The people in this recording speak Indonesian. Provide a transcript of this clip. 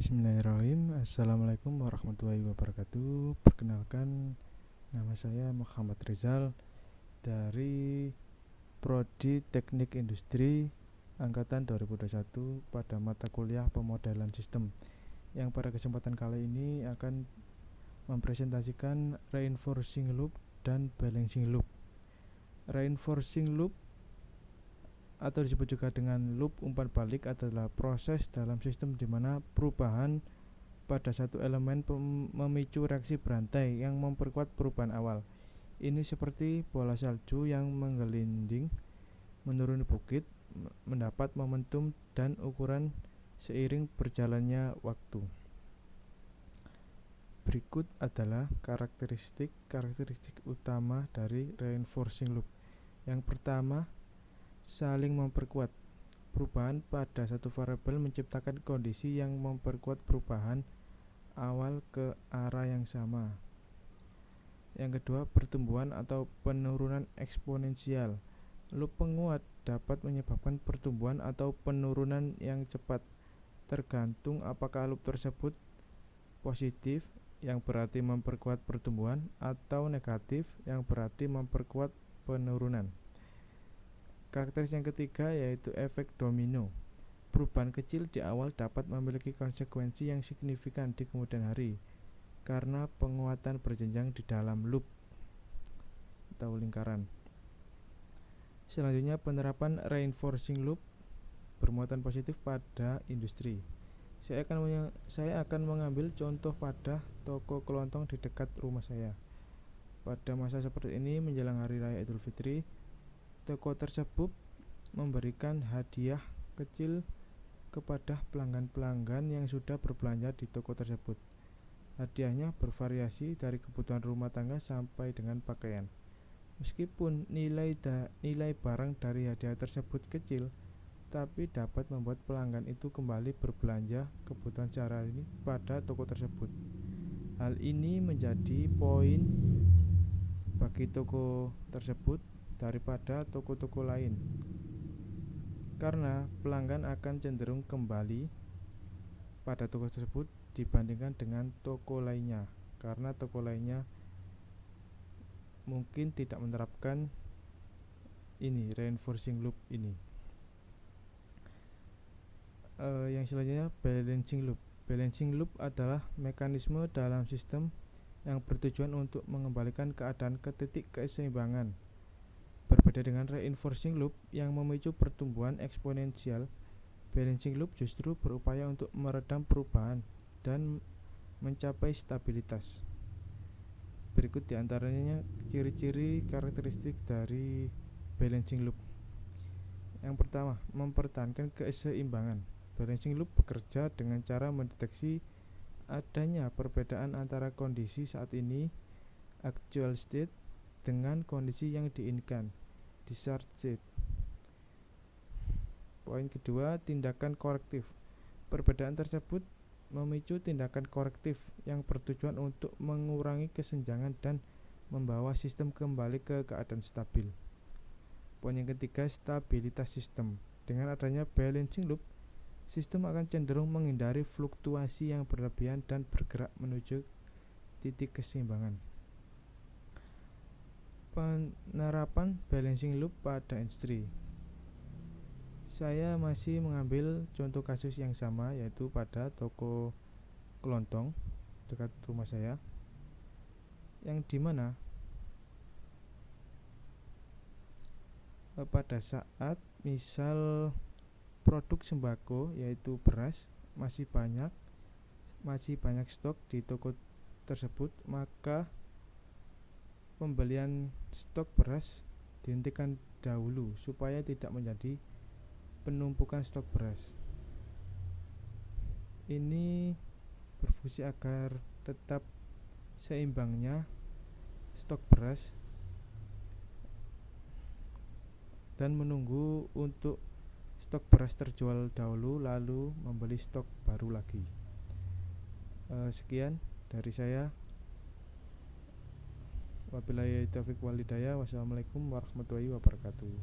Bismillahirrahmanirrahim. Assalamualaikum warahmatullahi wabarakatuh. Perkenalkan, nama saya Muhammad Rizal dari Prodi Teknik Industri Angkatan 2021 pada mata kuliah Pemodelan Sistem, yang pada kesempatan kali ini akan mempresentasikan reinforcing loop dan balancing loop. Reinforcing loop atau disebut juga dengan loop umpan balik adalah proses dalam sistem di mana perubahan pada satu elemen memicu reaksi berantai yang memperkuat perubahan awal. Ini seperti bola salju yang menggelinding menuruni bukit, mendapat momentum dan ukuran seiring berjalannya waktu. Berikut adalah karakteristik utama dari reinforcing loop. Yang pertama, saling memperkuat. Perubahan pada satu variabel menciptakan kondisi yang memperkuat perubahan awal ke arah yang sama. Yang kedua, pertumbuhan atau penurunan eksponensial. Loop penguat dapat menyebabkan pertumbuhan atau penurunan yang cepat, tergantung apakah loop tersebut positif, yang berarti memperkuat pertumbuhan, atau negatif, yang berarti memperkuat penurunan. Karakteristik yang ketiga yaitu efek domino. Perubahan kecil di awal dapat memiliki konsekuensi yang signifikan di kemudian hari karena penguatan berjenjang di dalam loop atau lingkaran. Selanjutnya, penerapan reinforcing loop bermuatan positif pada industri. Saya akan mengambil contoh pada toko kelontong di dekat rumah saya. Pada masa seperti ini menjelang hari raya Idul Fitri, toko tersebut memberikan hadiah kecil kepada pelanggan-pelanggan yang sudah berbelanja di toko tersebut. Hadiahnya bervariasi dari kebutuhan rumah tangga sampai dengan pakaian. Meskipun nilai barang dari hadiah tersebut kecil, tapi dapat membuat pelanggan itu kembali berbelanja kebutuhan secara ini pada toko tersebut. Hal ini menjadi poin bagi toko tersebut daripada toko-toko lain, karena pelanggan akan cenderung kembali pada toko tersebut dibandingkan dengan toko lainnya, karena toko lainnya mungkin tidak menerapkan ini reinforcing loop ini. Yang selanjutnya, balancing loop. Balancing loop adalah mekanisme dalam sistem yang bertujuan untuk mengembalikan keadaan ke titik keseimbangan. Berbeda dengan reinforcing loop yang memicu pertumbuhan eksponensial, balancing loop justru berupaya untuk meredam perubahan dan mencapai stabilitas. Berikut diantaranya ciri-ciri karakteristik dari balancing loop. Yang pertama, mempertahankan keseimbangan. Balancing loop bekerja dengan cara mendeteksi adanya perbedaan antara kondisi saat ini, actual state, dengan kondisi yang diinginkan, desired state. Poin kedua, tindakan korektif. Perbedaan tersebut memicu tindakan korektif yang bertujuan untuk mengurangi kesenjangan dan membawa sistem kembali ke keadaan stabil. Poin yang ketiga, stabilitas sistem. Dengan adanya balancing loop, sistem akan cenderung menghindari fluktuasi yang berlebihan dan bergerak menuju titik keseimbangan. Penerapan balancing loop pada industri. Saya masih mengambil contoh kasus yang sama, yaitu pada toko kelontong dekat rumah saya, yang dimana pada saat misal produk sembako yaitu beras masih banyak stok di toko tersebut, maka pembelian stok beras dihentikan dahulu supaya tidak menjadi penumpukan stok beras. Ini berfungsi agar tetap seimbangnya stok beras dan menunggu untuk stok beras terjual dahulu lalu membeli stok baru lagi. Sekian dari saya. Wabillahi taufiq wal hidayah. Wassalamualaikum warahmatullahi wabarakatuh.